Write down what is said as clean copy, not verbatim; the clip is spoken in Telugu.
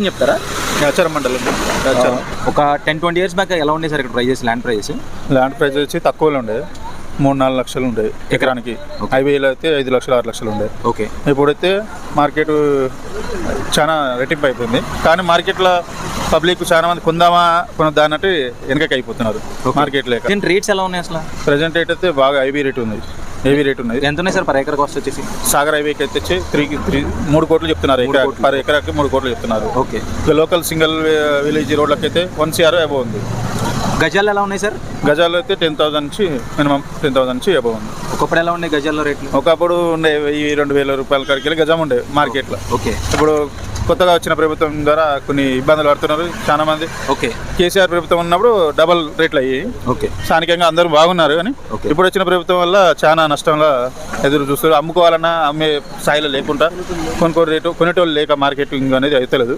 చెప్తారా? యాచారం మండలం. ఒక 10-20 ఇయర్స్ బ్యాక్ ఎలా ఉండే సార్ ఇక్కడ prices, land prices? Land price వచ్చి తక్కువలో ఉండే 3-4 లక్షలు ఉండే ఎకరానికి. హైవేలో అయితే 5 లక్షలు 6 లక్షలు ఉండే. ఓకే. ఇప్పుడైతే మార్కెట్ చాలా రెట్టింపు అయిపోయింది. కానీ మార్కెట్లో పబ్లిక్ చాలా మంది కొనద్దా అన్నట్టు వెనకకి అయిపోతున్నారు మార్కెట్ లేక. రేట్స్ ఎలా ఉన్నాయి అసలు? ప్రజెంట్ రేట్ అయితే బాగా హెవీ రేట్ ఉంది. ఎంత ఉన్నాయి సార్ పర్ ఎకర్ కాస్ట్ వచ్చేసి? సాగర్ హైవేకి అయితే 3 కోట్లు చెప్తున్నారు పర్ ఎకరాకి. 3 కోట్లు చెప్తున్నారు. ఓకే. లోకల్ సింగిల్ విలేజ్ రోడ్లకి అయితే 1 CR అబౌవ్ ఉంది. గజాలు ఎలా ఉన్నాయి సార్? గజాలు అయితే 10,000 నుంచి మినిమం 10,000 నుంచి అబౌవ్ ఉంది. ఒకప్పుడు ఎలా ఉన్నాయి గజాల్లో రేట్లు? ఒకప్పుడు ఉండే 1,000-2,000 రూపాయల కాడికి గజం ఉండే మార్కెట్లో. ఓకే. ఇప్పుడు కొత్తగా వచ్చిన ప్రభుత్వం ద్వారా కొన్ని ఇబ్బందులు పడుతున్నారు చాలా మంది. ఓకే. కేసీఆర్ ప్రభుత్వం ఉన్నప్పుడు డబల్ రేట్లు అయ్యాయి. ఓకే. స్థానికంగా అందరూ బాగున్నారు. కానీ ఇప్పుడు వచ్చిన ప్రభుత్వం వల్ల చాలా నష్టంగా ఎదురు చూస్తారు. అమ్ముకోవాలన్నా అమ్మే స్థాయిలో లేకుండా కొనుక్కో రేటు కొనేటోళ్ళు లేక మార్కెటింగ్ అనేది అవుతలేదు.